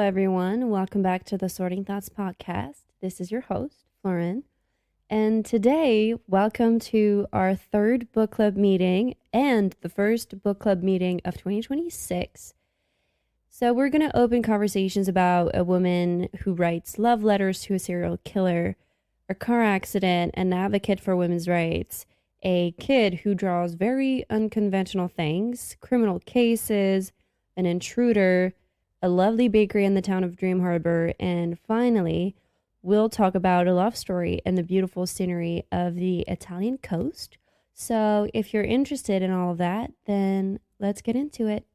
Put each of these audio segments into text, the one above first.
everyone. Welcome back to the Sorting Thoughts podcast. This is your host, Florin. And today, welcome to our third book club meeting and the first book club meeting of 2026. So, we're going to open conversations about a woman who writes love letters to a serial killer, a car accident, an advocate for women's rights, a kid who draws very unconventional things, criminal cases, an intruder, a lovely bakery in the town of Dream Harbor, and finally, we'll talk about a love story and the beautiful scenery of the Italian coast. So if you're interested in all of that, then let's get into it.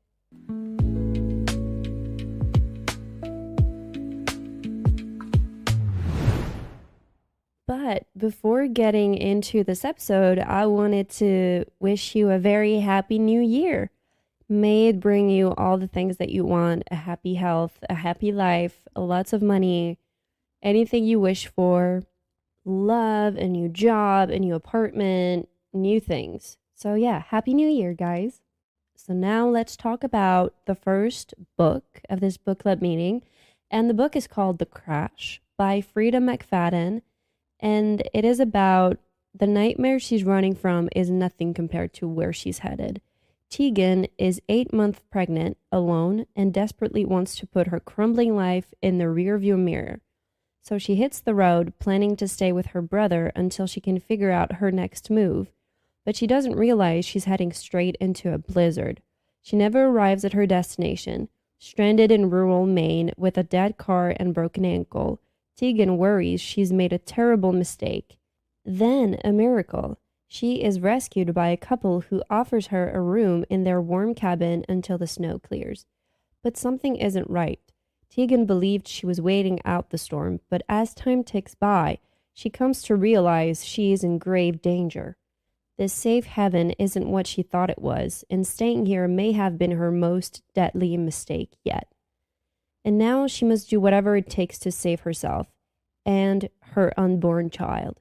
But before getting into this episode, I wanted to wish you a very happy new year. May it bring you all the things that you want, a happy health, a happy life, lots of money, anything you wish for, love, a new job, a new apartment, new things. So yeah, happy new year, guys. So now let's talk about the first book of this book club meeting. And the book is called The Crash by Frida McFadden. And it is about the nightmare she's running from is nothing compared to where she's headed. Tegan is 8 months pregnant, alone, and desperately wants to put her crumbling life in the rearview mirror. So she hits the road, planning to stay with her brother until she can figure out her next move. But she doesn't realize she's heading straight into a blizzard. She never arrives at her destination. Stranded in rural Maine with a dead car and broken ankle, Tegan worries she's made a terrible mistake. Then a miracle. She is rescued by a couple who offers her a room in their warm cabin until the snow clears. But something isn't right. Tegan believed she was waiting out the storm, but as time ticks by, she comes to realize she is in grave danger. This safe haven isn't what she thought it was, and staying here may have been her most deadly mistake yet. And now she must do whatever it takes to save herself and her unborn child.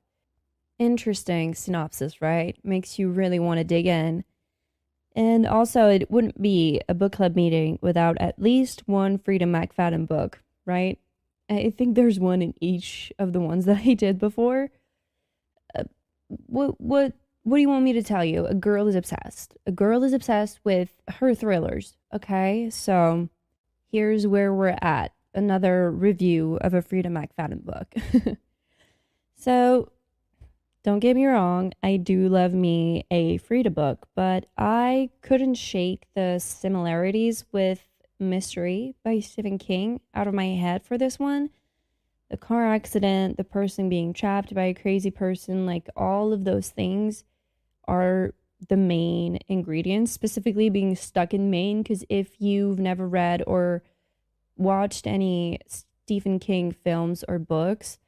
Interesting synopsis, right? Makes you really want to dig in. And also, it wouldn't be a book club meeting without at least one Frida McFadden book, right? I think there's one in each of the ones that I did before. What do you want me to tell you? A girl is obsessed. A girl is obsessed with her thrillers, okay? So here's where we're at. Another review of a Frida McFadden book. So, don't get me wrong, I do love me a Frida book, but I couldn't shake the similarities with Mystery by Stephen King out of my head for this one. The car accident, the person being trapped by a crazy person, like all of those things are the main ingredients, specifically being stuck in Maine, because if you've never read or watched any Stephen King films or books,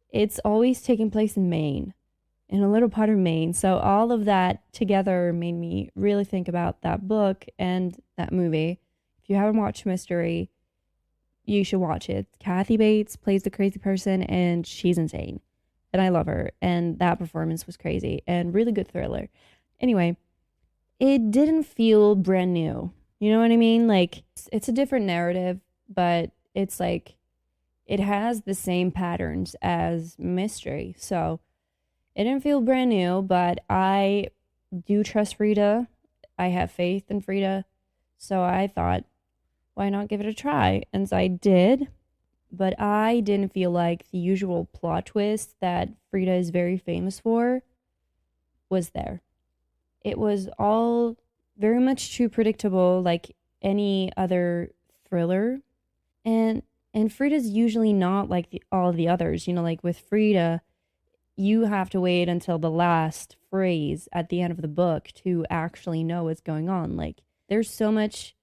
it's always taking place in Maine, in a little part of Maine. So all of that together made me really think about that book and that movie. If you haven't watched Mystery, you should watch it. Kathy Bates plays the crazy person, and she's insane. And I love her. And that performance was crazy and really good thriller. Anyway, it didn't feel brand new. You know what I mean? Like, it's a different narrative, but it's like, it has the same patterns as Mystery. So it didn't feel brand new, but I do trust Frida. I have faith in Frida. So I thought, why not give it a try? And so I did, but I didn't feel like the usual plot twist that Frida is very famous for was there. It was all very much too predictable, like any other thriller. And Frida's usually not like all of the others. You know, like with Frida, you have to wait until the last phrase at the end of the book to actually know what's going on. Like, there's so much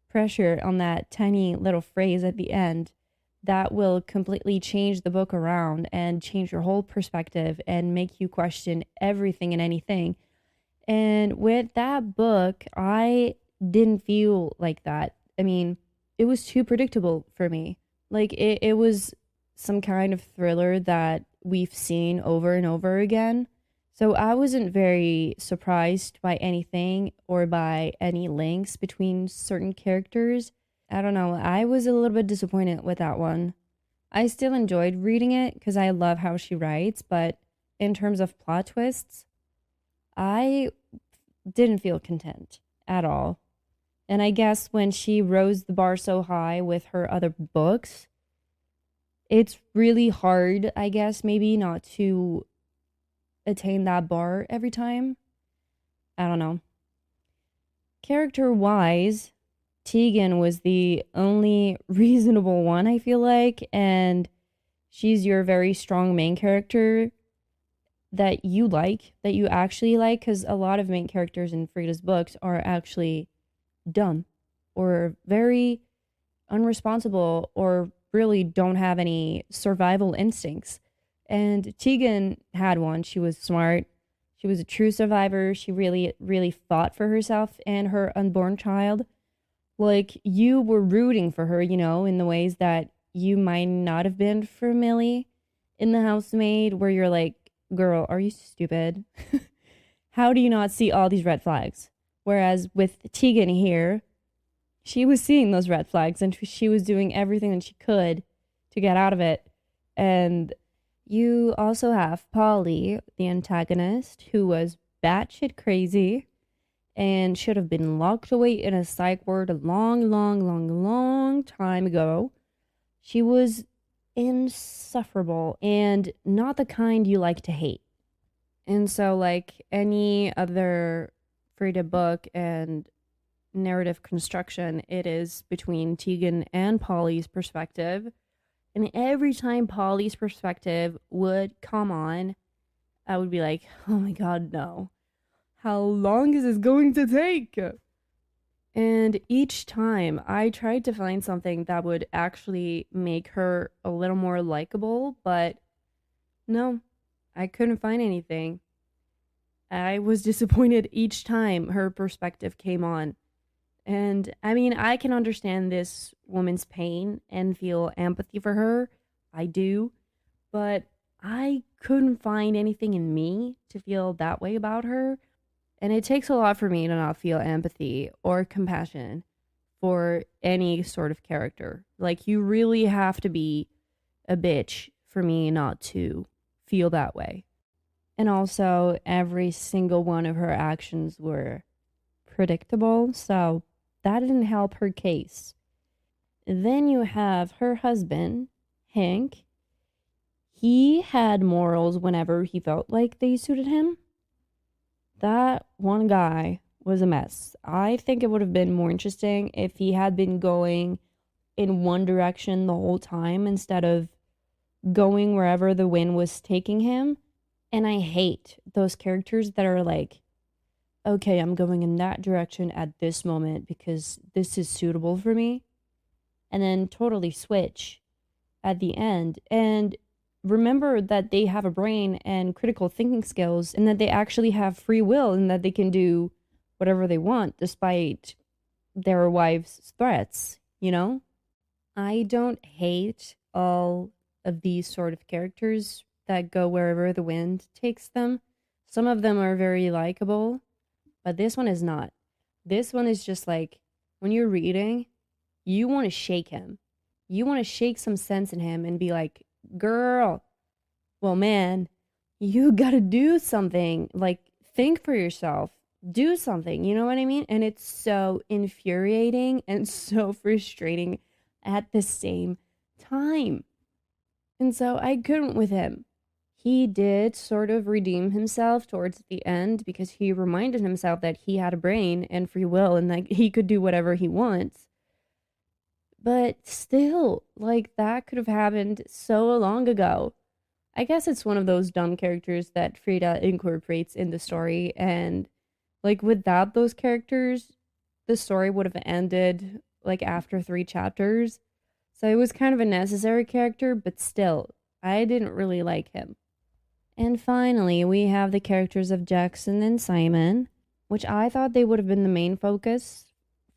pressure on that tiny little phrase at the end that will completely change the book around and change your whole perspective and make you question everything and anything. And with that book, I didn't feel like that. I mean, it was too predictable for me. Like, it was some kind of thriller that we've seen over and over again. So I wasn't very surprised by anything or by any links between certain characters. I don't know. I was a little bit disappointed with that one. I still enjoyed reading it because I love how she writes, but in terms of plot twists, I didn't feel content at all. And I guess when she rose the bar so high with her other books, it's really hard, I guess, maybe not to attain that bar every time. I don't know. Character wise, Tegan was the only reasonable one, I feel like, and she's your very strong main character that you actually like, because a lot of main characters in Frida's books are actually dumb or very unresponsible or really don't have any survival instincts. And Tegan had one. She was smart. She was a true survivor. She really, really fought for herself and her unborn child. Like, you were rooting for her, in the ways that you might not have been for Millie in The Housemaid, where you're like, girl, are you stupid? How do you not see all these red flags? Whereas with Tegan here, she was seeing those red flags and she was doing everything that she could to get out of it. And you also have Polly, the antagonist, who was batshit crazy and should have been locked away in a psych ward a long, long, long, long time ago. She was insufferable and not the kind you like to hate. And so, like any other Frida book and narrative construction, it is between Tegan and Polly's perspective. And every time Polly's perspective would come on, I would be like, oh my god, no. How long is this going to take? And each time I tried to find something that would actually make her a little more likable, but no, I couldn't find anything. I was disappointed each time her perspective came on. And I mean, I can understand this woman's pain and feel empathy for her. I do. But I couldn't find anything in me to feel that way about her. And it takes a lot for me to not feel empathy or compassion for any sort of character. Like, you really have to be a bitch for me not to feel that way. And also, every single one of her actions were predictable, so that didn't help her case. Then you have her husband, Hank. He had morals whenever he felt like they suited him. That one guy was a mess. I think it would have been more interesting if he had been going in one direction the whole time instead of going wherever the wind was taking him. And I hate those characters that are like, okay, I'm going in that direction at this moment because this is suitable for me. And then totally switch at the end. And remember that they have a brain and critical thinking skills and that they actually have free will and that they can do whatever they want despite their wives' threats, I don't hate all of these sort of characters that go wherever the wind takes them. Some of them are very likable, but this one is not. This one is just like, when you're reading, you want to shake him. You want to shake some sense in him and be like, girl, well, man, you gotta do something. Like, think for yourself. Do something. You know what I mean? And it's so infuriating and so frustrating at the same time. And so I couldn't with him. He did sort of redeem himself towards the end because he reminded himself that he had a brain and free will and that he could do whatever he wants. But still, like, that could have happened so long ago. I guess it's one of those dumb characters that Frida incorporates in the story. And, like, without those characters, the story would have ended, like, after 3 chapters. So it was kind of a necessary character, but still, I didn't really like him. And finally, we have the characters of Jackson and Simon, which I thought they would have been the main focus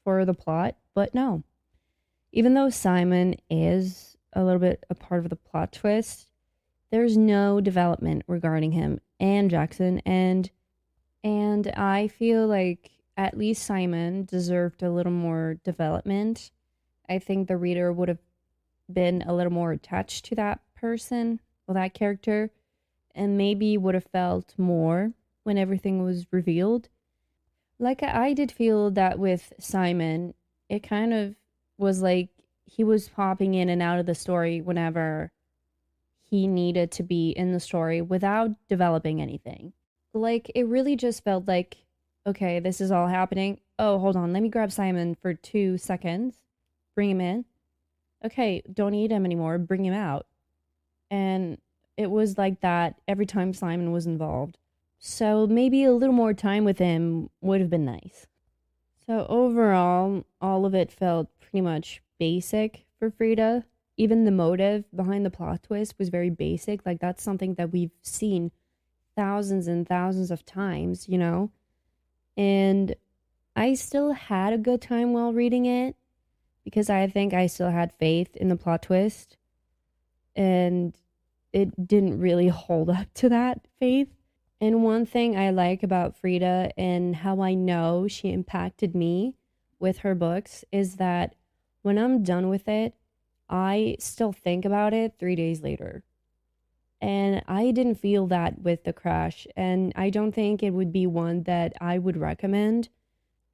for the plot, but no. Even though Simon is a little bit a part of the plot twist, there's no development regarding him and Jackson, and I feel like at least Simon deserved a little more development. I think the reader would have been a little more attached to that person or that character and maybe would have felt more when everything was revealed. Like I did feel that with Simon, it kind of was like he was popping in and out of the story whenever he needed to be in the story without developing anything. Like it really just felt like, okay, this is all happening. Oh, hold on, let me grab Simon for 2 seconds, bring him in. Okay, don't need him anymore, bring him out. And it was like that every time Simon was involved. So maybe a little more time with him would have been nice. So overall, all of it felt pretty much basic for Frida. Even the motive behind the plot twist was very basic. Like that's something that we've seen thousands and thousands of times, you know? And I still had a good time while reading it because I think I still had faith in the plot twist. And it didn't really hold up to that faith. And one thing I like about Frida and how I know she impacted me with her books is that when I'm done with it, I still think about it 3 days later. And I didn't feel that with The Crash. And I don't think it would be one that I would recommend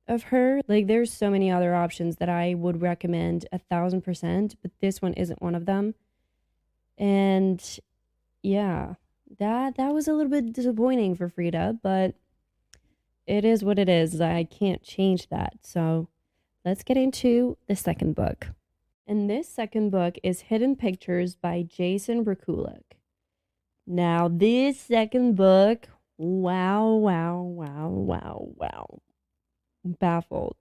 of her. Like, there's so many other options that I would recommend 1,000%, but this one isn't one of them. And yeah, that was a little bit disappointing for Frida, but it is what it is. I can't change that. So let's get into the second book. And this second book is Hidden Pictures by Jason Rekulik. Now, this second book, wow. Baffled.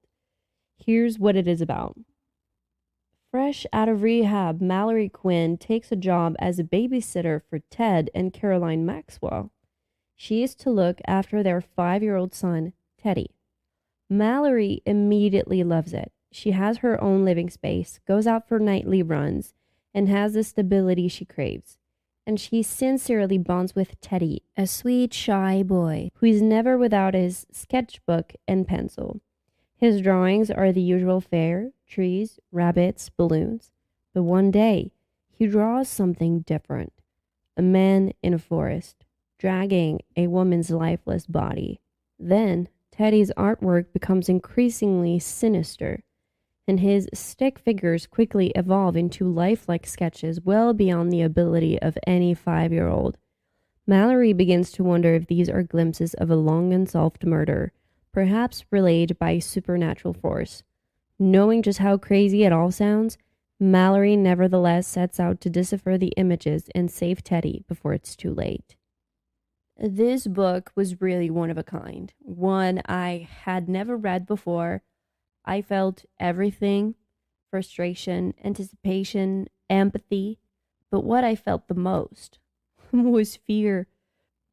Here's what it is about. Fresh out of rehab, Mallory Quinn takes a job as a babysitter for Ted and Caroline Maxwell. She is to look after their 5-year-old son, Teddy. Mallory immediately loves it. She has her own living space, goes out for nightly runs, and has the stability she craves. And she sincerely bonds with Teddy, a sweet, shy boy who is never without his sketchbook and pencil. His drawings are the usual fare: trees, rabbits, balloons. But one day, he draws something different. A man in a forest, dragging a woman's lifeless body. Then, Teddy's artwork becomes increasingly sinister, and his stick figures quickly evolve into lifelike sketches well beyond the ability of any 5-year-old. Mallory begins to wonder if these are glimpses of a long unsolved murder, perhaps relayed by supernatural force. Knowing just how crazy it all sounds, Mallory nevertheless sets out to decipher the images and save Teddy before it's too late. This book was really one of a kind, one I had never read before. I felt everything: frustration, anticipation, empathy. But what I felt the most was fear.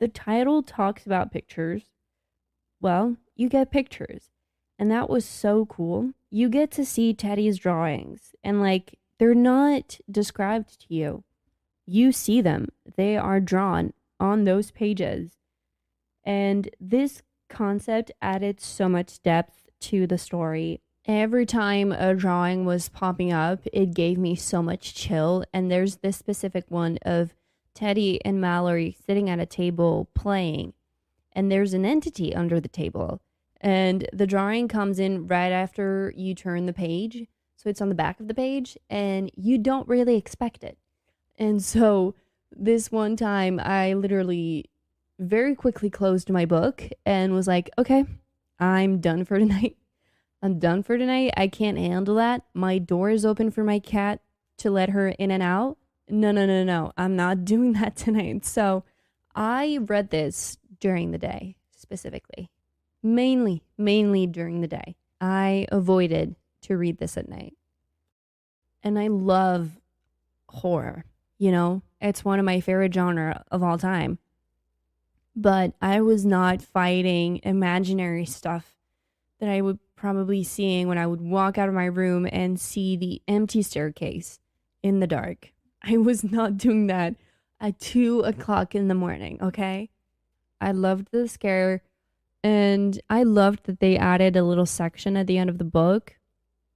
The title talks about pictures. Well, you get pictures. And that was so cool. You get to see Teddy's drawings. And like, they're not described to you. You see them. They are drawn on those pages. And this concept added so much depth to the story. Every time a drawing was popping up, it gave me so much chill. And there's this specific one of Teddy and Mallory sitting at a table playing. And there's an entity under the table. And the drawing comes in right after you turn the page. So it's on the back of the page, and you don't really expect it. And so this one time, I literally very quickly closed my book and was like, okay, I'm done for tonight. I'm done for tonight. I can't handle that. My door is open for my cat to let her in and out. No. I'm not doing that tonight. So I read this during the day, specifically. Mainly during the day. I avoided to read this at night. And I love horror. You know, it's one of my favorite genre of all time. But I was not fighting imaginary stuff that I would probably seeing when I would walk out of my room and see the empty staircase in the dark. I was not doing that at 2:00 in the morning, okay? I loved the scare, and I loved that they added a little section at the end of the book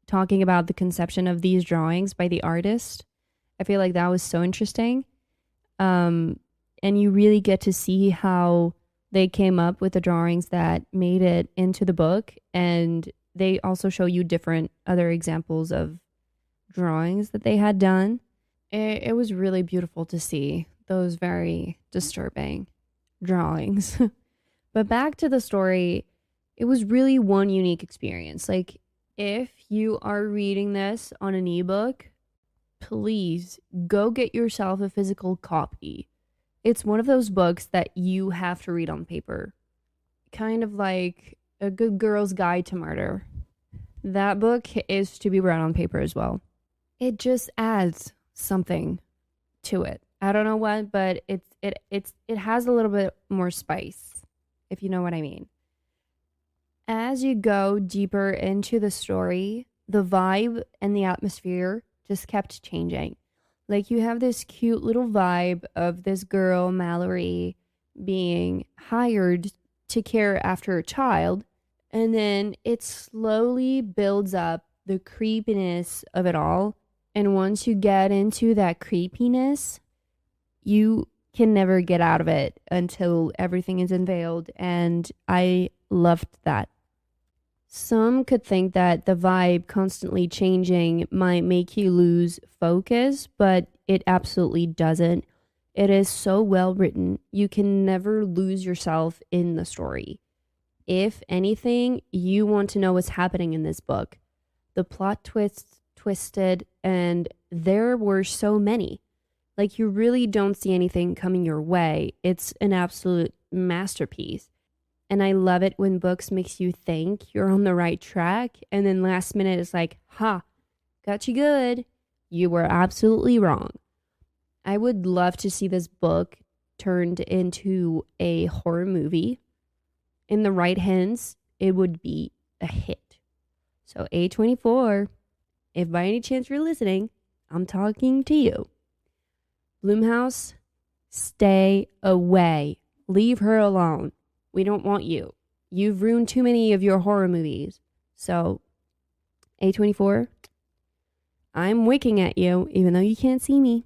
talking about the conception of these drawings by the artist. I feel like that was so interesting. And you really get to see how they came up with the drawings that made it into the book. And they also show you different other examples of drawings that they had done. It was really beautiful to see those very disturbing drawings. But back to the story, it was really one unique experience. Like, if you are reading this on an ebook, please go get yourself a physical copy. It's one of those books that you have to read on paper. Kind of like A Good Girl's Guide to Murder. That book is to be read on paper as well. It just adds something to it. I don't know what, but it has a little bit more spice, if you know what I mean. As you go deeper into the story, the vibe and the atmosphere just kept changing. Like, you have this cute little vibe of this girl, Mallory, being hired to care after a child, and then it slowly builds up the creepiness of it all. And once you get into that creepiness, you can never get out of it until everything is unveiled, and I loved that. Some could think that the vibe constantly changing might make you lose focus, but it absolutely doesn't. It is so well written, you can never lose yourself in the story. If anything, you want to know what's happening in this book. The plot twisted, and there were so many. Like, you really don't see anything coming your way. It's an absolute masterpiece. And I love it when books makes you think you're on the right track, and then last minute it's like, ha, got you good. You were absolutely wrong. I would love to see this book turned into a horror movie. In the right hands, it would be a hit. So A24, if by any chance you're listening, I'm talking to you. Blumhouse, stay away. Leave her alone. We don't want you. You've ruined too many of your horror movies. So, A24, I'm winking at you, even though you can't see me.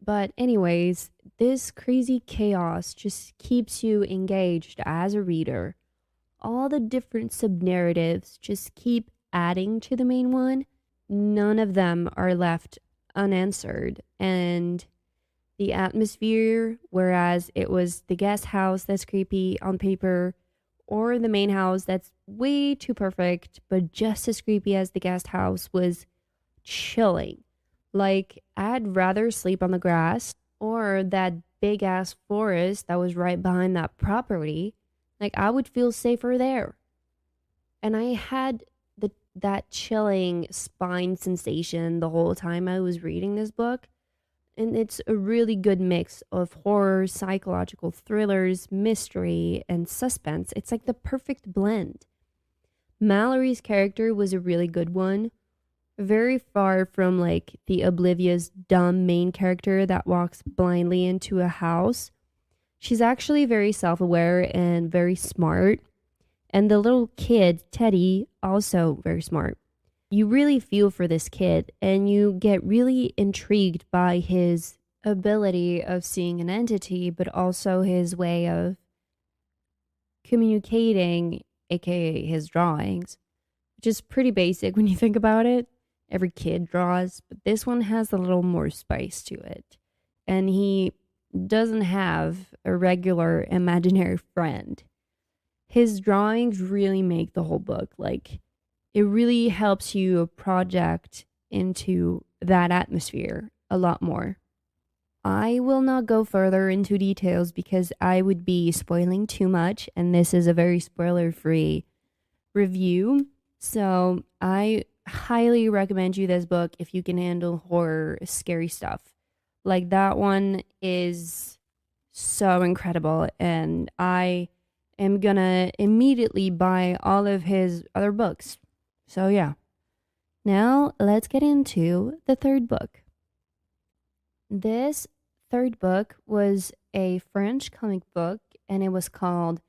But anyways, this crazy chaos just keeps you engaged as a reader. All the different sub-narratives just keep adding to the main one. None of them are left unanswered. And the atmosphere, whereas it was the guest house that's creepy on paper, or the main house that's way too perfect, but just as creepy as the guest house, was chilling. Like, I'd rather sleep on the grass or that big ass forest that was right behind that property. Like, I would feel safer there. And I had that chilling spine sensation the whole time I was reading this book. And it's a really good mix of horror, psychological thrillers, mystery, and suspense. It's like the perfect blend. Mallory's character was a really good one. Very far from like the oblivious, dumb main character that walks blindly into a house. She's actually very self-aware and very smart. And the little kid, Teddy, also very smart. You really feel for this kid, and you get really intrigued by his ability of seeing an entity, but also his way of communicating, aka his drawings, which is pretty basic when you think about it. Every kid draws, but this one has a little more spice to it. And he doesn't have a regular imaginary friend. His drawings really make the whole book, like, it really helps you project into that atmosphere a lot more. I will not go further into details because I would be spoiling too much, and this is a very spoiler-free review. So I highly recommend you this book if you can handle horror, scary stuff. Like, that one is so incredible, and I am gonna immediately buy all of his other books. So yeah. Now let's get into the third book. This third book was a French comic book, and it was called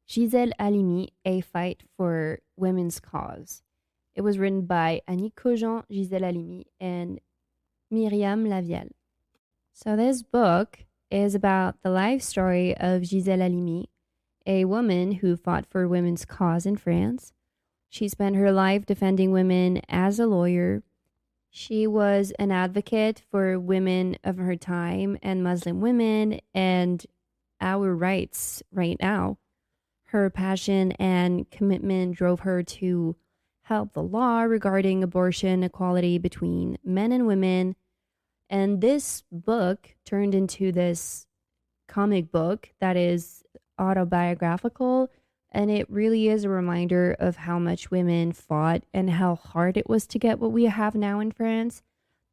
Gisèle Halimi, A Fight for Women's Cause. It was written by Annie Cogent, Gisèle Halimi, and Myriam Lavielle. So this book is about the life story of Gisèle Halimi, a woman who fought for women's cause in France. She spent her life defending women as a lawyer. She was an advocate for women of her time and Muslim women and our rights right now. Her passion and commitment drove her to help the law regarding abortion equality between men and women. And this book turned into this comic book that is autobiographical, and it really is a reminder of how much women fought and how hard it was to get what we have now in France,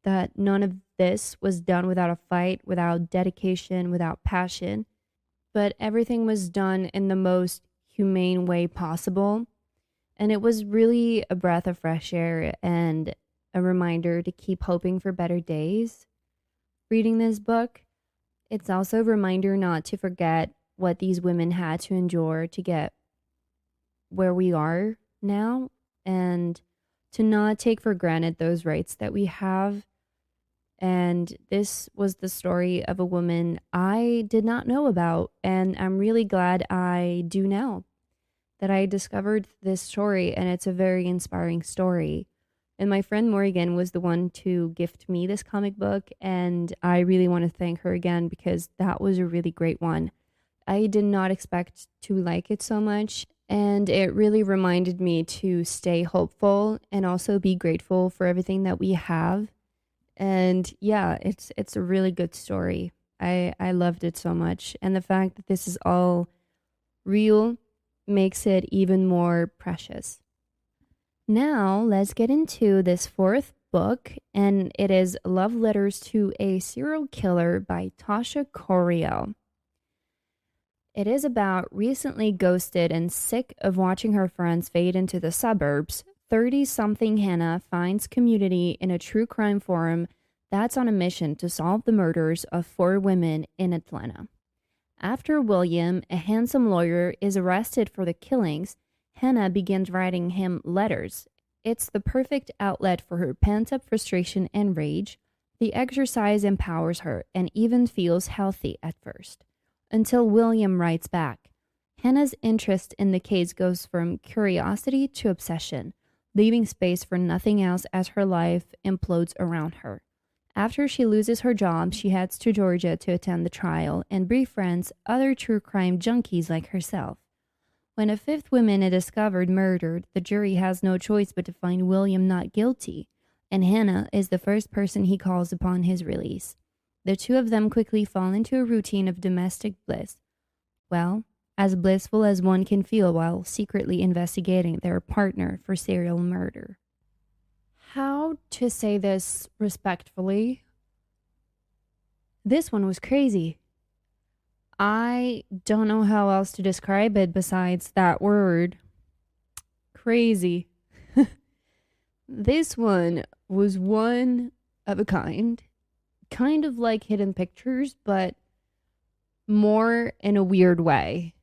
that none of this was done without a fight, without dedication, without passion, but everything was done in the most humane way possible. And it was really a breath of fresh air and a reminder to keep hoping for better days. Reading this book, it's also a reminder not to forget what these women had to endure to get where we are now, and to not take for granted those rights that we have. And this was the story of a woman I did not know about, and I'm really glad I do now, that I discovered this story, and it's a very inspiring story. And my friend Morgan was the one to gift me this comic book, and I really want to thank her again because that was a really great one. I did not expect to like it so much, and it really reminded me to stay hopeful and also be grateful for everything that we have. And yeah, it's a really good story. I loved it so much, and the fact that this is all real makes it even more precious. Now, let's get into this fourth book, and it is Love Letters to a Serial Killer by Tasha Coriel. It is about recently ghosted and sick of watching her friends fade into the suburbs, 30-something Hannah finds community in a true crime forum that's on a mission to solve the murders of 4 women in Atlanta. After William, a handsome lawyer, is arrested for the killings, Hannah begins writing him letters. It's the perfect outlet for her pent-up frustration and rage. The exercise empowers her and even feels healthy at first, until William writes back. Hannah's interest in the case goes from curiosity to obsession, leaving space for nothing else as her life implodes around her. After she loses her job, she heads to Georgia to attend the trial and befriends other true crime junkies like herself. When a 5th woman is discovered murdered, the jury has no choice but to find William not guilty, and Hannah is the first person he calls upon his release. The two of them quickly fall into a routine of domestic bliss. Well, as blissful as one can feel while secretly investigating their partner for serial murder. How to say this respectfully? This one was crazy. I don't know how else to describe it besides that word. Crazy. This one was one of a kind of like Hidden Pictures, but more in a weird way.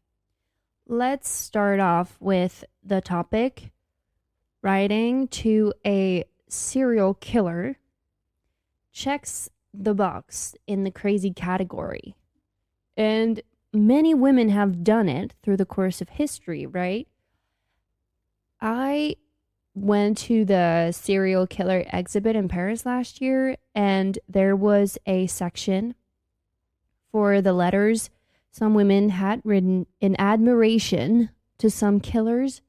Let's start off with the topic. Writing to a serial killer checks the box in the crazy category. And many women have done it through the course of history, right? I went to the serial killer exhibit in Paris last year, and there was a section for the letters some women had written in admiration to some killers.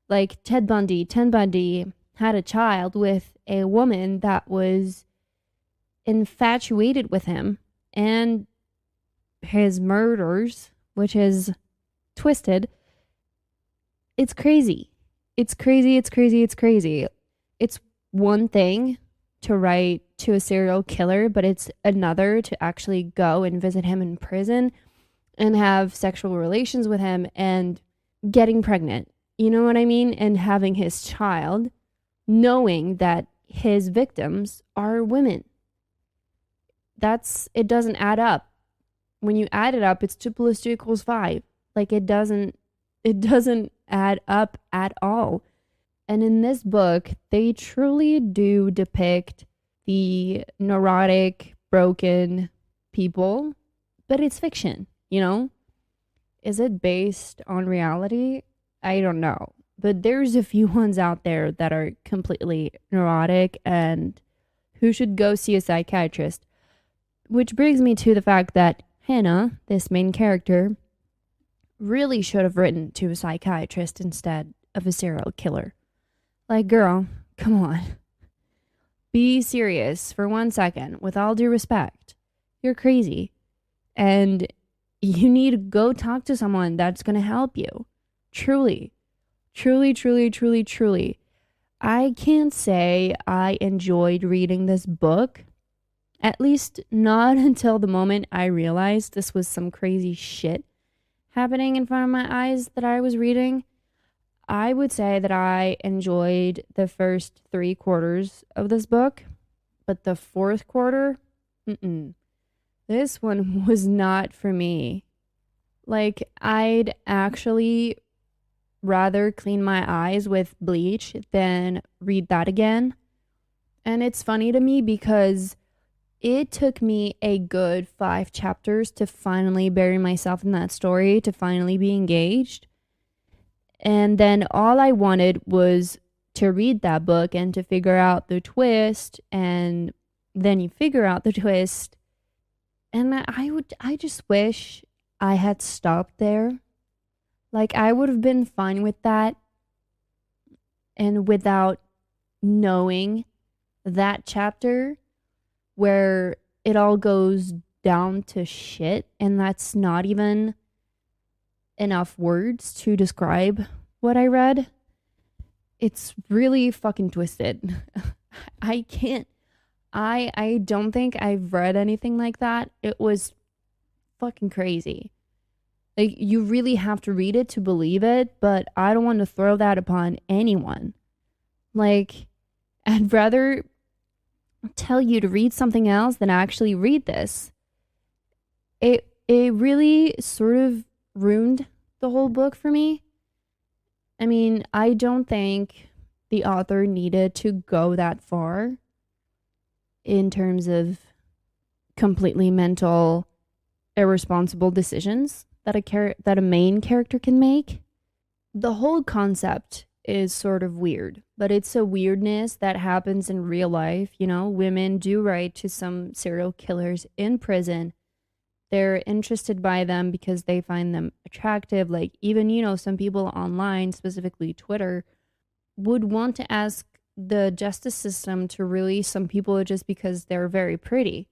Like Ted Bundy. Ted Bundy had a child with a woman that was infatuated with him, and his murders, which is twisted. It's crazy. It's crazy. It's one thing to write to a serial killer, but it's another to actually go and visit him in prison and have sexual relations with him and getting pregnant. You know what I mean? And having his child, knowing that his victims are women. It doesn't add up. When you add it up, it's 2 + 2 = 5. Like it doesn't add up at all. And in this book, they truly do depict the neurotic, broken people, but it's fiction, you know? Is it based on reality? I don't know. But there's a few ones out there that are completely neurotic and who should go see a psychiatrist. Which brings me to the fact that Hannah, this main character, really should have written to a psychiatrist instead of a serial killer. Like, girl, come on. Be serious for 1 second, with all due respect. You're crazy. And you need to go talk to someone that's going to help you. Truly. Truly, truly, truly, truly. I can't say I enjoyed reading this book. At least not until the moment I realized this was some crazy shit happening in front of my eyes that I was reading. I would say that I enjoyed the first 3 quarters of this book, but the fourth quarter, this one was not for me. Like, I'd actually rather clean my eyes with bleach than read that again. And it's funny to me because it took me a good 5 chapters to finally bury myself in that story, to finally be engaged. And then all I wanted was to read that book and to figure out the twist. And then you figure out the twist. And I just wish I had stopped there. Like, I would have been fine with that. And without knowing that chapter where it all goes down to shit. And that's not even enough words to describe what I read. It's really fucking twisted. I can't. I don't think I've read anything like that. It was fucking crazy. Like, you really have to read it to believe it, but I don't want to throw that upon anyone. Like, I'd rather tell you to read something else than actually read this. It really sort of ruined the whole book for me. I mean, I don't think the author needed to go that far in terms of completely mental, irresponsible decisions that a main character can make. The whole concept is sort of weird, but it's a weirdness that happens in real life. You know, women do write to some serial killers in prison. They're interested by them because they find them attractive. Like, even, you know, some people online, specifically Twitter, would want to ask the justice system to release some people just because they're very pretty.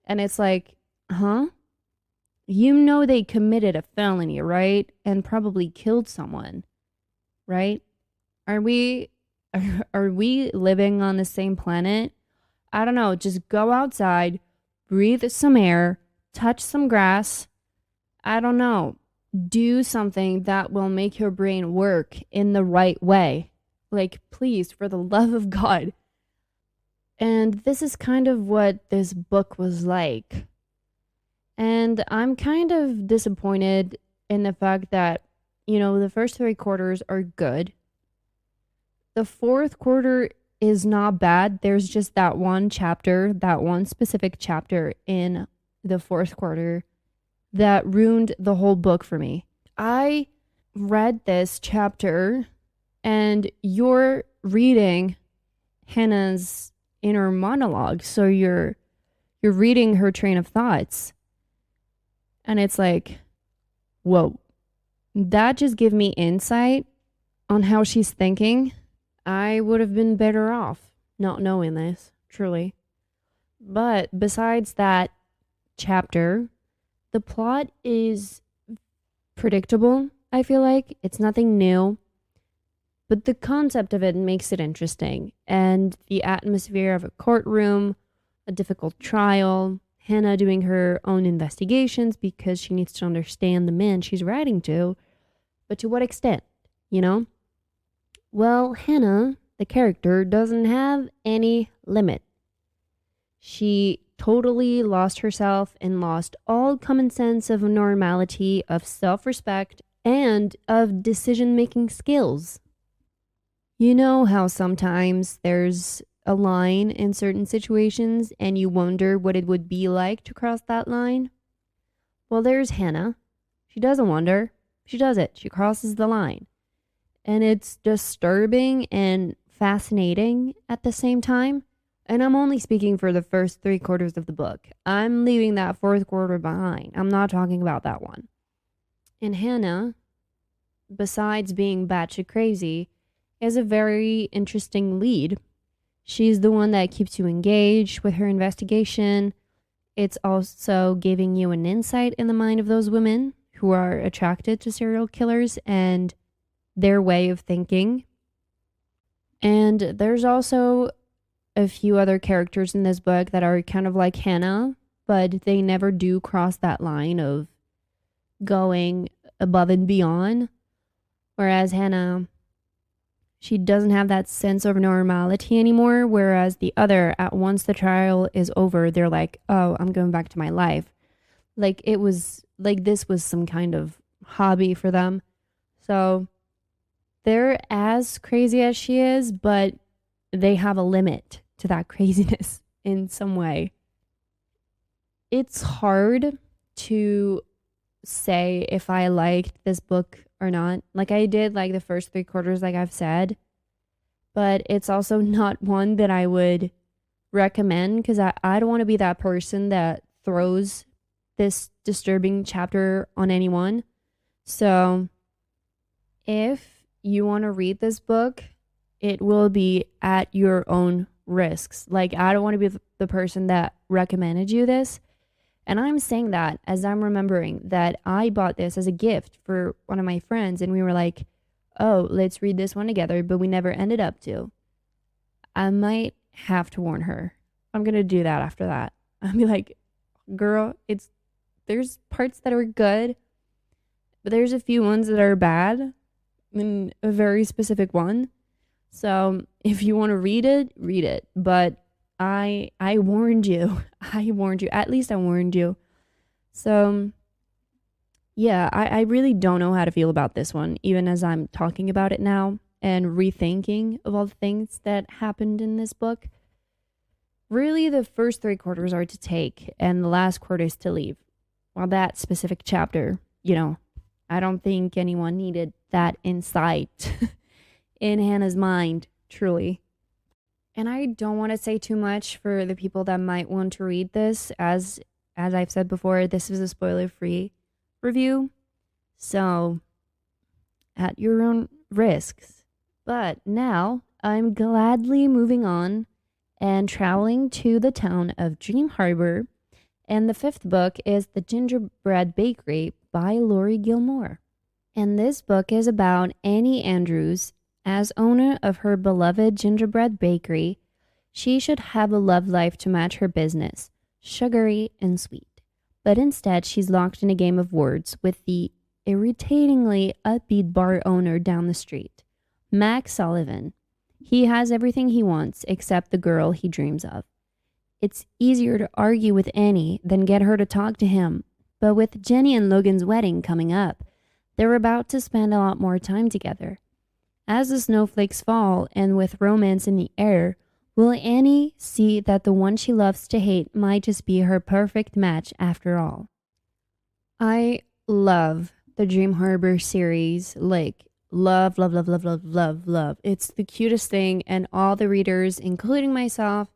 And it's like, huh? You know they committed a felony, right? And probably killed someone, right? Are we living on the same planet? I don't know. Just go outside, breathe some air, touch some grass. I don't know. Do something that will make your brain work in the right way. Like, please, for the love of God. And this is kind of what this book was like. And I'm kind of disappointed in the fact that, you know, the first 3 quarters are good. The fourth quarter is not bad. There's just that one chapter, that one specific chapter in the fourth quarter that ruined the whole book for me. I read this chapter and you're reading Hannah's inner monologue. So you're reading her train of thoughts. And it's like, whoa, that just gave me insight on how she's thinking. I would have been better off not knowing this, truly. But besides that chapter, the plot is predictable, I feel like. It's nothing new. But the concept of it makes it interesting. And the atmosphere of a courtroom, a difficult trial, Hannah doing her own investigations because she needs to understand the man she's writing to. But to what extent, you know? Well, Hannah, the character, doesn't have any limit. She totally lost herself and lost all common sense of normality, of self-respect, and of decision-making skills. You know how sometimes there's a line in certain situations and you wonder what it would be like to cross that line? Well, there's Hannah. She doesn't wonder. She does it. She crosses the line. And it's disturbing and fascinating at the same time. And I'm only speaking for the first 3 quarters of the book. I'm leaving that fourth quarter behind. I'm not talking about that one. And Hannah, besides being batshit crazy, is a very interesting lead. She's the one that keeps you engaged with her investigation. It's also giving you an insight in the mind of those women who are attracted to serial killers and their way of thinking. And there's also a few other characters in this book that are kind of like Hannah, but they never do cross that line of going above and beyond. Whereas Hannah, she doesn't have that sense of normality anymore. Whereas the other, at once the trial is over, they're like, oh, I'm going back to my life. Like it was like this was some kind of hobby for them. So they're as crazy as she is, but they have a limit to that craziness in some way. It's hard to say if I liked this book or not. Like I did like the first 3 quarters, like I've said, but it's also not one that I would recommend because I don't want to be that person that throws this disturbing chapter on anyone. So if you want to read this book, it will be at your own risks. Like I don't want to be the person that recommended you this. And I'm saying that as I'm remembering that I bought this as a gift for one of my friends and we were like, oh, let's read this one together, but we never ended up to. I might have to warn her. I'm going to do that after that. I'll be like, girl, there's parts that are good, but there's a few ones that are bad in a very specific one. So if you want to read it. But I warned you. I warned you. At least I warned you. So yeah, I really don't know how to feel about this one, even as I'm talking about it now and rethinking of all the things that happened in this book. Really, the first 3 quarters are to take and the last quarter is to leave. Well, that specific chapter, I don't think anyone needed that insight in Hannah's mind, truly. And I don't want to say too much for the people that might want to read this. As I've said before, this is a spoiler-free review. So, at your own risks. But now, I'm gladly moving on and traveling to the town of Dream Harbor. And the 5th book is The Gingerbread Bakery by Lori Gilmore. And this book is about Annie Andrews. As owner of her beloved gingerbread bakery, she should have a love life to match her business, sugary and sweet. But instead, she's locked in a game of words with the irritatingly upbeat bar owner down the street, Mac Sullivan. He has everything he wants except the girl he dreams of. It's easier to argue with Annie than get her to talk to him, but with Jenny and Logan's wedding coming up, they're about to spend a lot more time together. As the snowflakes fall and with romance in the air, will Annie see that the one she loves to hate might just be her perfect match after all? I love the Dream Harbor series. Like, love, love, love, love, love, love, love. It's the cutest thing, and all the readers, including myself,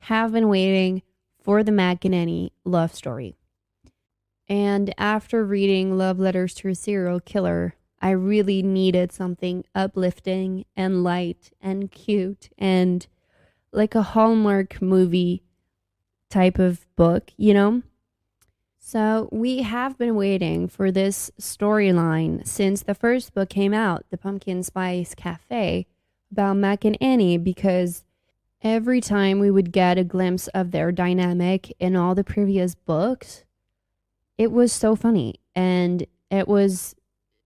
have been waiting for the Mac and Annie love story. And after reading Love Letters to a Serial Killer, I really needed something uplifting and light and cute and like a Hallmark movie type of book, So we have been waiting for this storyline since the first book came out, The Pumpkin Spice Cafe, about Mac and Annie, because every time we would get a glimpse of their dynamic in all the previous books, it was so funny. And it was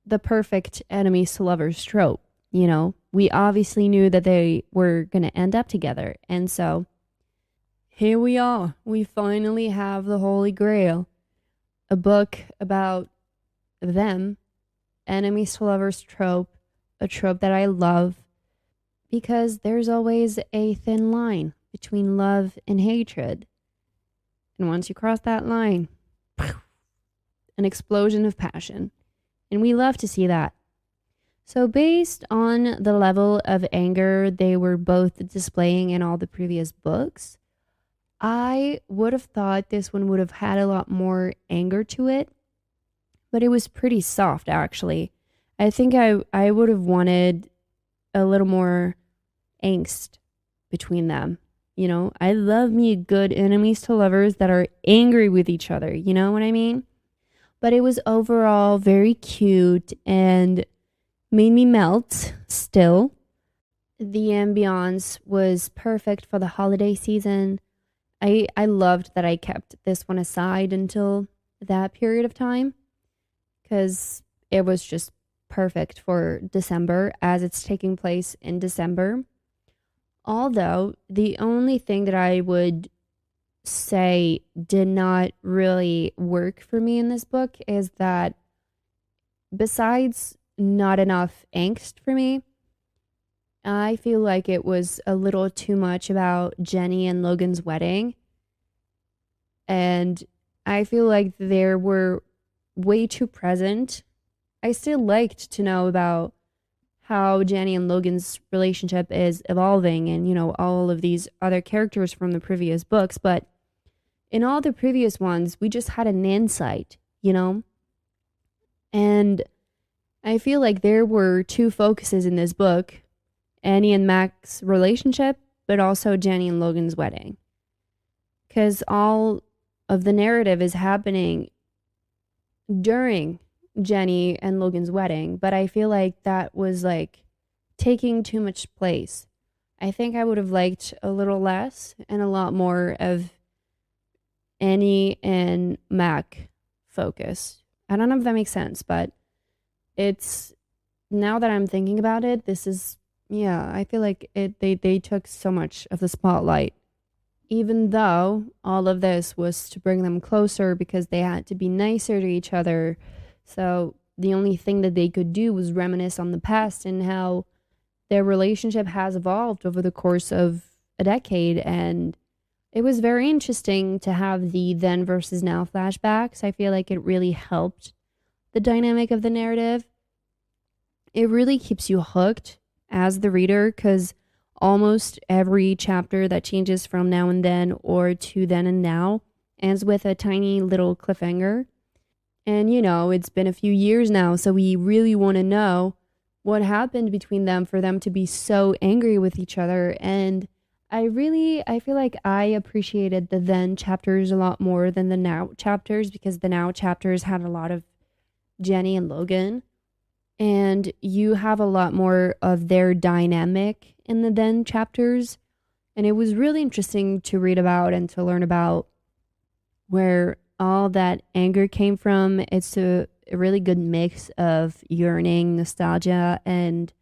the perfect enemies to lovers trope. We obviously knew that they were going to end up together. And so here we are. We finally have the Holy Grail, a book about them, enemies to lovers trope, a trope that I love. because there's always a thin line between love and hatred. And once you cross that line, an explosion of passion. And we love to see that. So, based on the level of anger they were both displaying in all the previous books, I would have thought this one would have had a lot more anger to it, but it was pretty soft actually. I think I would have wanted a little more angst between them. You know, I love me good enemies to lovers that are angry with each other. You know what I mean? But it was overall very cute and made me melt still. The ambiance was perfect for the holiday season. I loved that I kept this one aside until that period of time because it was just perfect for December as it's taking place in December. Although the only thing that I would say did not really work for me in this book is that besides not enough angst for me, I feel like it was a little too much about Jenny and Logan's wedding. And I feel like they were way too present. I still liked to know about how Jenny and Logan's relationship is evolving and, you know, all of these other characters from the previous books. But in all the previous ones, we just had an insight, you know? And I feel like there were two focuses in this book. Annie and Mac's relationship, but also Jenny and Logan's wedding. Because all of the narrative is happening during Jenny and Logan's wedding, but I feel like that was like taking too much place. I think I would have liked a little less and a lot more of Annie and Mac focus. I don't know if that makes sense, but it's now that I'm thinking about it, this is yeah, I feel like they took so much of the spotlight. Even though all of this was to bring them closer because they had to be nicer to each other. So the only thing that they could do was reminisce on the past and how their relationship has evolved over the course of a decade. And it was very interesting to have the then versus now flashbacks. I feel like it really helped the dynamic of the narrative. It really keeps you hooked as the reader because almost every chapter that changes from now and then or to then and now ends with a tiny little cliffhanger. And, you know, it's been a few years now, so we really want to know what happened between them for them to be so angry with each other. And I feel like I appreciated the then chapters a lot more than the now chapters because the now chapters had a lot of Jenny and Logan. And you have a lot more of their dynamic in the then chapters. And it was really interesting to read about and to learn about where all that anger came from. It's a really good mix of yearning, nostalgia, and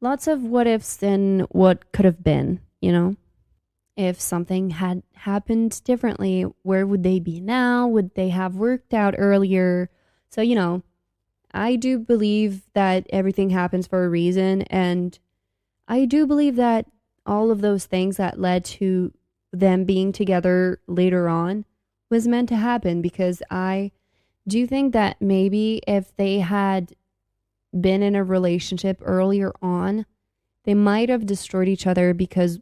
lots of what ifs and what could have been, you know? If something had happened differently, where would they be now? Would they have worked out earlier? So, you know, I do believe that everything happens for a reason, and I do believe that all of those things that led to them being together later on was meant to happen because I do think that maybe if they had been in a relationship earlier on, they might have destroyed each other because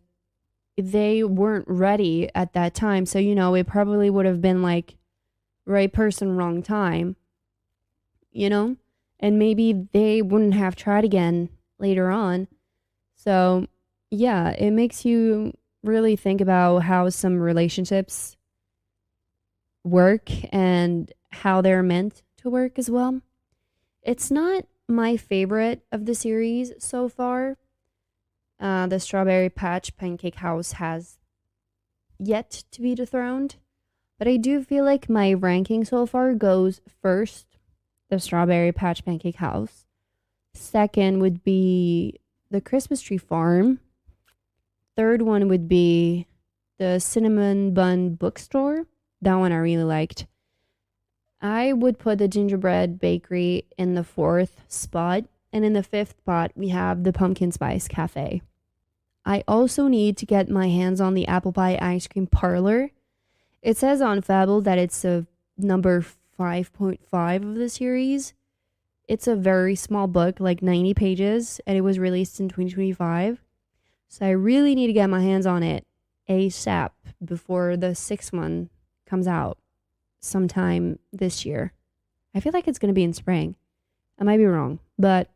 they weren't ready at that time. So, you know, it probably would have been like right person, wrong time, you know? And maybe they wouldn't have tried again later on. So, yeah, it makes you really think about how some relationships work and how they're meant to work as well. It's not my favorite of the series so far. The Strawberry Patch Pancake House has yet to be dethroned, but I do feel like my ranking so far goes first, the Strawberry Patch Pancake House. Second would be the Christmas Tree Farm. Third one would be the Cinnamon Bun Bookstore. That one I really liked. I would put the Gingerbread Bakery in the fourth spot. And in the fifth spot, we have the Pumpkin Spice Cafe. I also need to get my hands on the apple pie ice cream parlor. It says on Fable that it's a number 5.5 of the series. It's a very small book, like 90 pages, and it was released in 2025. So I really need to get my hands on it ASAP before the sixth one comes out sometime this year. I feel like it's going to be in spring. I might be wrong, but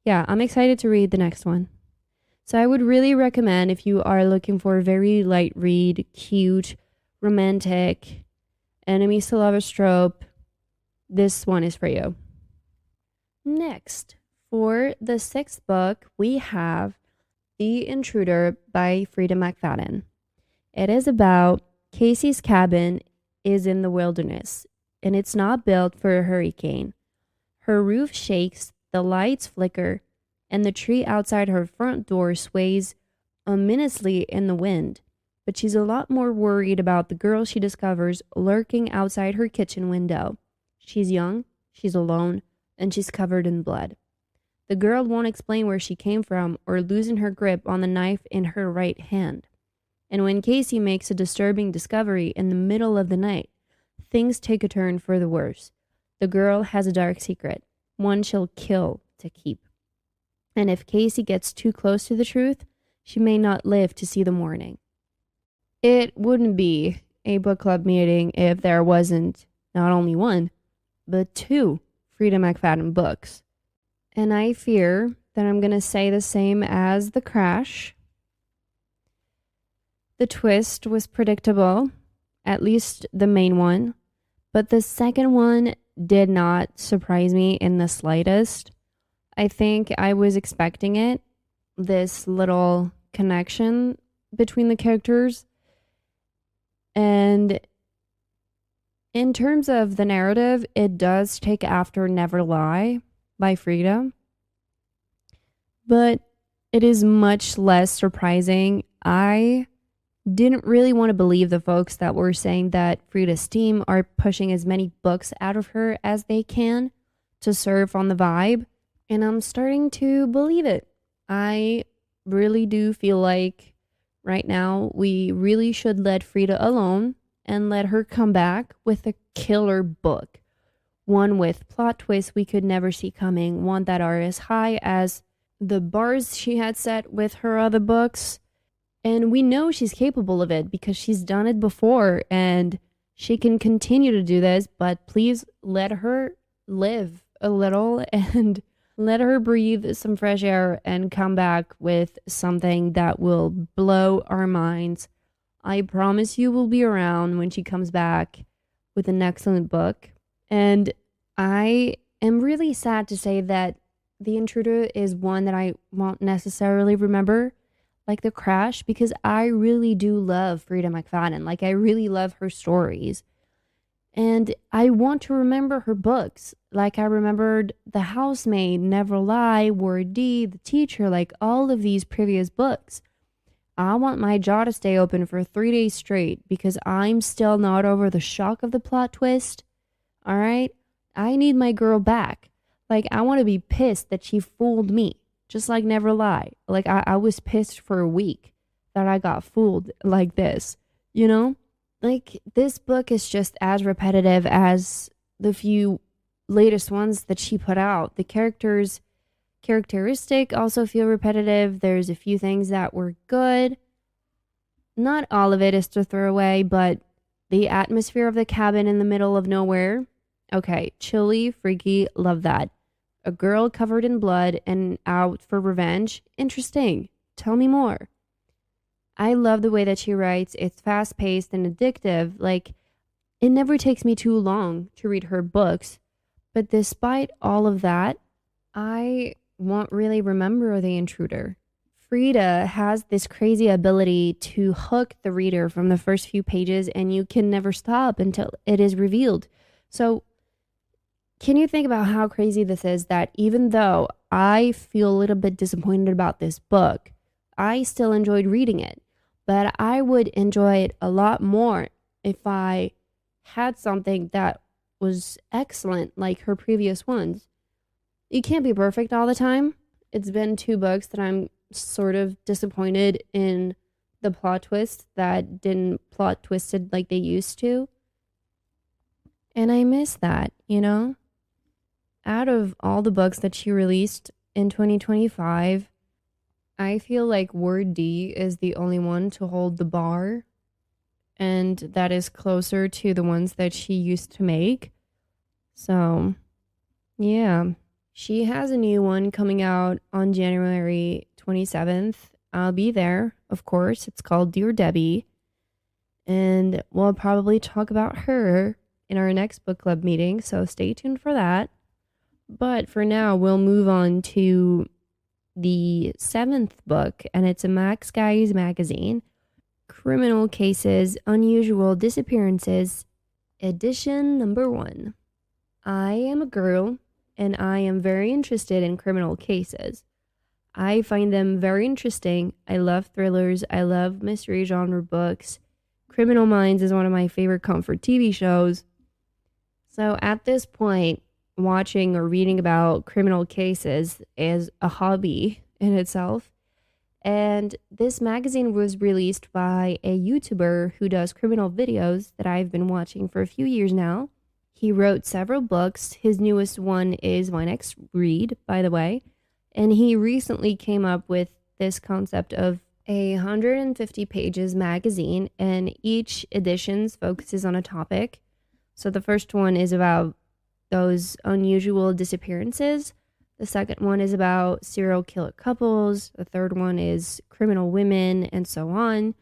yeah, I'm excited to read the next one. So I would really recommend, if you are looking for a very light read, cute, romantic, enemies to lovers trope, this one is for you. Next, for the sixth book, we have The Intruder by Frida McFadden. It is about Casey's cabin is in the wilderness, and it's not built for a hurricane. Her roof shakes, the lights flicker, and the tree outside her front door sways ominously in the wind. But she's a lot more worried about the girl she discovers lurking outside her kitchen window. She's young, she's alone, and she's covered in blood. The girl won't explain where she came from or loosen her grip on the knife in her right hand. And when Casey makes a disturbing discovery in the middle of the night, things take a turn for the worse. The girl has a dark secret, one she'll kill to keep. And if Casey gets too close to the truth, she may not live to see the morning. It wouldn't be a book club meeting if there wasn't not only one, but two Frida McFadden books. And I fear that I'm going to say the same as The Crash. The twist was predictable, at least the main one, but the second one did not surprise me in the slightest. I think I was expecting it, this little connection between the characters. And in terms of the narrative, it does take after Never Lie by Frida, but it is much less surprising. I didn't really want to believe the folks that were saying that Frida's team are pushing as many books out of her as they can to surf on the vibe, and I'm starting to believe it. I really do feel like right now we really should let Frida alone and let her come back with a killer book. One with plot twists we could never see coming, one that are as high as the bars she had set with her other books. And we know she's capable of it because she's done it before and she can continue to do this, but please let her live a little and let her breathe some fresh air and come back with something that will blow our minds. I promise you will be around when she comes back with an excellent book. And I am really sad to say that The Intruder is one that I won't necessarily remember like The Crash, because I really do love Frida McFadden. Like, I really love her stories. And I want to remember her books. Like, I remembered The Housemaid, Never Lie, Word D, The Teacher, like all of these previous books. I want my jaw to stay open for 3 days straight because I'm still not over the shock of the plot twist. All right? I need my girl back. Like, I want to be pissed that she fooled me. Just like Never Lie. Like, I was pissed for a week that I got fooled like this, you know? Like, this book is just as repetitive as the few latest ones that she put out. The characteristic also feel repetitive. There's a few things that were good. Not all of it is to throw away, but the atmosphere of the cabin in the middle of nowhere. Okay, chilly, freaky, love that. A girl covered in blood and out for revenge. Interesting. Tell me more. I love the way that she writes. It's fast-paced and addictive. Like, it never takes me too long to read her books. But despite all of that, I won't really remember The Intruder. Frida has this crazy ability to hook the reader from the first few pages, and you can never stop until it is revealed. So, can you think about how crazy this is, that even though I feel a little bit disappointed about this book, I still enjoyed reading it. But I would enjoy it a lot more if I had something that was excellent like her previous ones. You can't be perfect all the time. It's been 2 books that I'm sort of disappointed in the plot twist that didn't plot twisted like they used to. And I miss that, you know? Out of all the books that she released in 2025, I feel like Word D is the only one to hold the bar, and that is closer to the ones that she used to make. So, yeah. She has a new one coming out on January 27th. I'll be there, of course. It's called Dear Debbie. And we'll probably talk about her in our next book club meeting, so stay tuned for that. But for now, we'll move on to the 7th book, and it's a Max Guys magazine. Criminal Cases, Unusual Disappearances, edition number 1. I am a girl, and I am very interested in criminal cases. I find them very interesting. I love thrillers. I love mystery genre books. Criminal Minds is one of my favorite comfort TV shows. So at this point, watching or reading about criminal cases is a hobby in itself. And this magazine was released by a YouTuber who does criminal videos that I've been watching for a few years now. He wrote several books. His newest one is my next read, by the way. And he recently came up with this concept of a 150 pages magazine, and each edition focuses on a topic. So the first one is about those unusual disappearances. The second one is about serial killer couples. The third one is criminal women, and so on.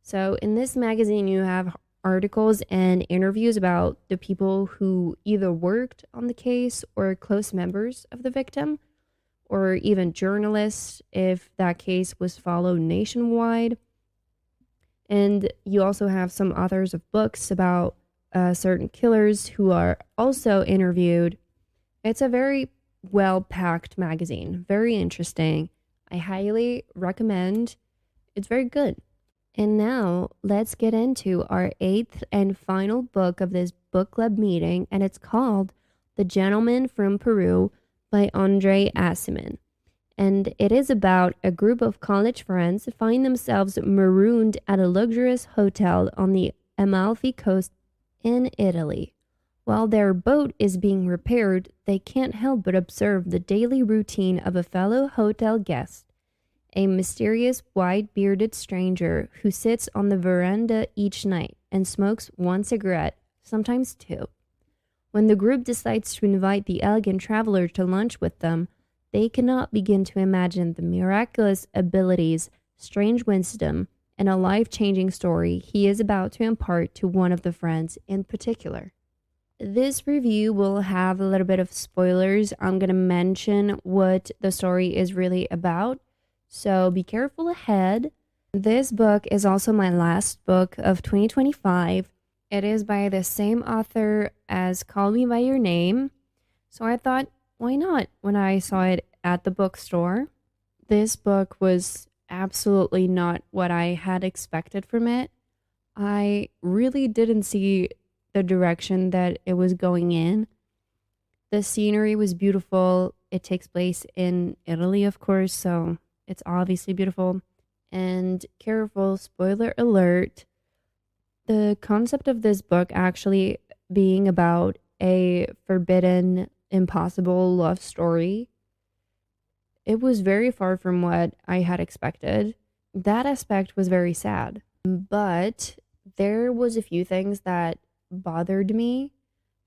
So in this magazine, you have articles and interviews about the people who either worked on the case or close members of the victim, or even journalists if that case was followed nationwide. And you also have some authors of books about certain killers who are also interviewed. It's a very well-packed magazine, very interesting. I highly recommend. It's very good. And now let's get into our 8th and final book of this book club meeting, and it's called The Gentleman from Peru by Andre Asiman. And it is about a group of college friends who find themselves marooned at a luxurious hotel on the Amalfi Coast in Italy. While their boat is being repaired, they can't help but observe the daily routine of a fellow hotel guest, a mysterious white-bearded stranger who sits on the veranda each night and smokes one cigarette, sometimes two. When the group decides to invite the elegant traveler to lunch with them, they cannot begin to imagine the miraculous abilities, strange wisdom, and a life-changing story he is about to impart to one of the friends in particular. This review will have a little bit of spoilers. I'm going to mention what the story is really about, so be careful ahead. This book is also my last book of 2025. It is by the same author as Call Me By Your Name, so I thought, why not, when I saw it at the bookstore. This book was absolutely not what I had expected from it. I really didn't see the direction that it was going in. The scenery was beautiful. It takes place in Italy, of course, so it's obviously beautiful. And careful, spoiler alert, the concept of this book actually being about a forbidden, impossible love story, it was very far from what I had expected. That aspect was very sad, but there was a few things that bothered me.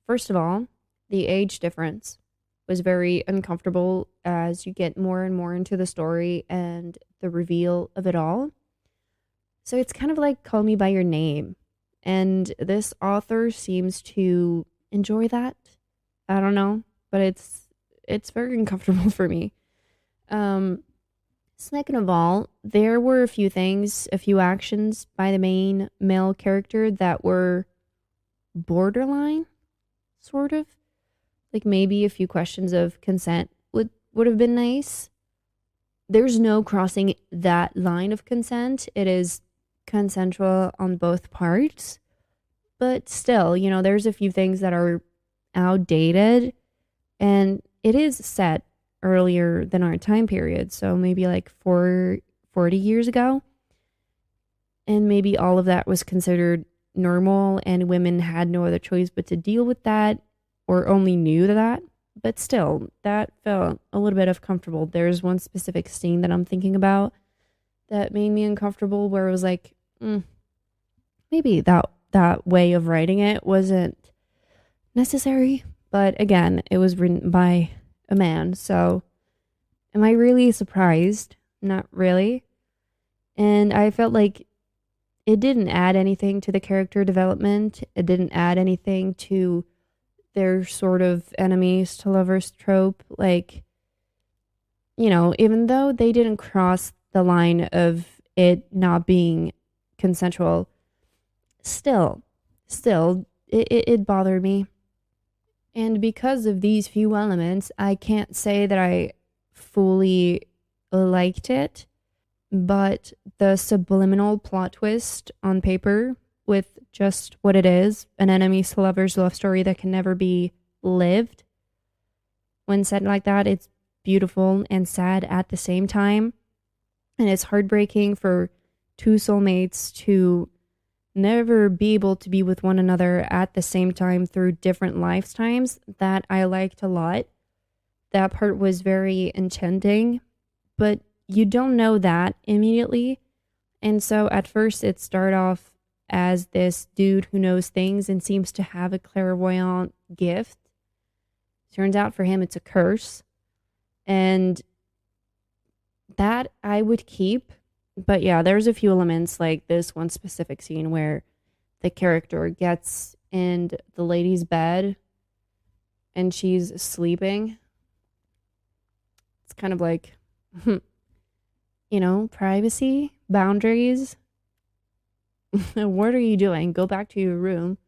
First of all, the age difference was very uncomfortable as you get more and more into the story and the reveal of it all. So it's kind of like Call Me By Your Name, and this author seems to enjoy that. I don't know, but it's very uncomfortable for me. Second of all, there were a few actions by the main male character that were borderline, sort of. Like maybe a few questions of consent would have been nice. There's no crossing that line of consent. It is consensual on both parts. But still, there's a few things that are outdated, and it is set earlier than our time period. So maybe like 40 years ago. And maybe all of that was considered normal and women had no other choice but to deal with that or only knew that. But still, that felt a little bit uncomfortable. There's one specific scene that I'm thinking about that made me uncomfortable where it was like, maybe that way of writing it wasn't necessary. But again, it was written by a man. So am I really surprised? Not really. And I felt like it didn't add anything to the character development. It didn't add anything to their sort of enemies to lovers trope. Like, you know, even though they didn't cross the line of it not being consensual, still, it bothered me. And because of these few elements, I can't say that I fully liked it, but the subliminal plot twist on paper with just what it is, an enemies to lovers love story that can never be lived. When said like that, it's beautiful and sad at the same time. And it's heartbreaking for two soulmates to never be able to be with one another at the same time through different lifetimes. That I liked a lot. That part was very enchanting, but you don't know that immediately. And so at first it started off as this dude who knows things and seems to have a clairvoyant gift. Turns out for him it's a curse. And that I would keep. But yeah, there's a few elements like this one specific scene where the character gets in the lady's bed and she's sleeping. It's kind of like, you know, privacy, boundaries. What are you doing? Go back to your room.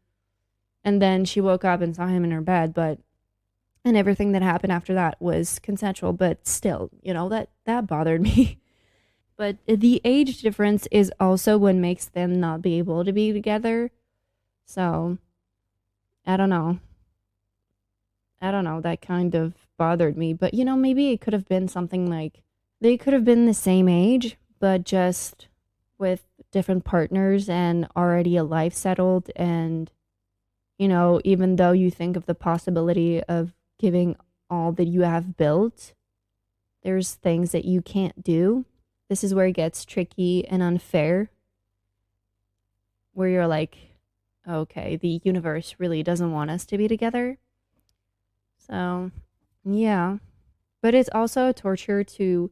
And then she woke up and saw him in her bed, and everything that happened after that was consensual, but still, you know, that bothered me. But the age difference is also what makes them not be able to be together. So, I don't know. That kind of bothered me. But, you know, maybe it could have been something like they could have been the same age, but just with different partners and already a life settled. And, you know, even though you think of the possibility of giving all that you have built, there's things that you can't do. This is where it gets tricky and unfair, where you're like, okay, the universe really doesn't want us to be together. So, yeah. But it's also a torture to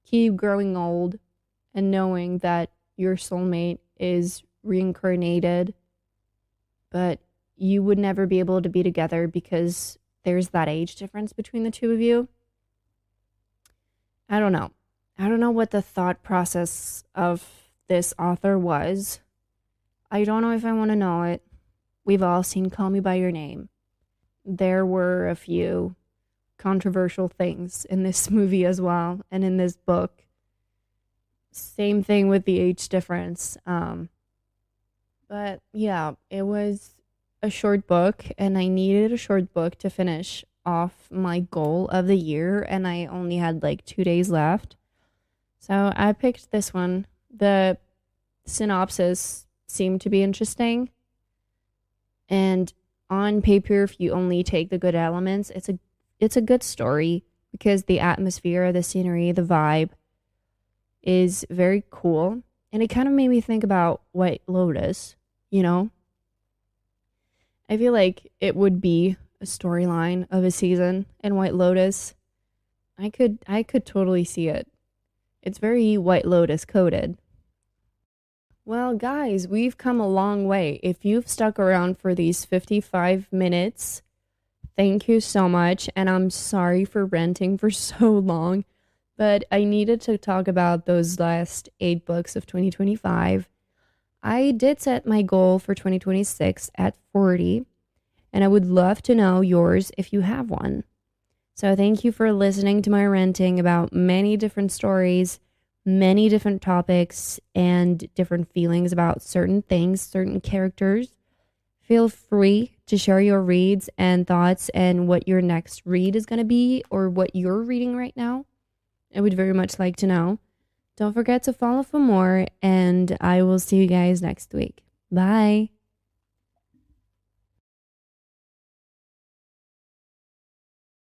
keep growing old and knowing that your soulmate is reincarnated, but you would never be able to be together because there's that age difference between the two of you. I don't know. I don't know what the thought process of this author was. I don't know if I want to know it. We've all seen Call Me By Your Name. There were a few controversial things in this movie as well, and in this book. Same thing with the age difference. But yeah, it was a short book, and I needed a short book to finish off my goal of the year, and I only had like 2 days left. So I picked this one. The synopsis seemed to be interesting. And on paper, if you only take the good elements, it's a good story because the atmosphere, the scenery, the vibe is very cool. And it kind of made me think about White Lotus, you know? I feel like it would be a storyline of a season in White Lotus. I could totally see it. It's very White Lotus coded. Well, guys, we've come a long way. If you've stuck around for these 55 minutes, thank you so much. And I'm sorry for ranting for so long, but I needed to talk about those last 8 books of 2025. I did set my goal for 2026 at 40, and I would love to know yours if you have one. So thank you for listening to my ranting about many different stories, many different topics, and different feelings about certain things, certain characters. Feel free to share your reads and thoughts and what your next read is going to be or what you're reading right now. I would very much like to know. Don't forget to follow for more, and I will see you guys next week. Bye.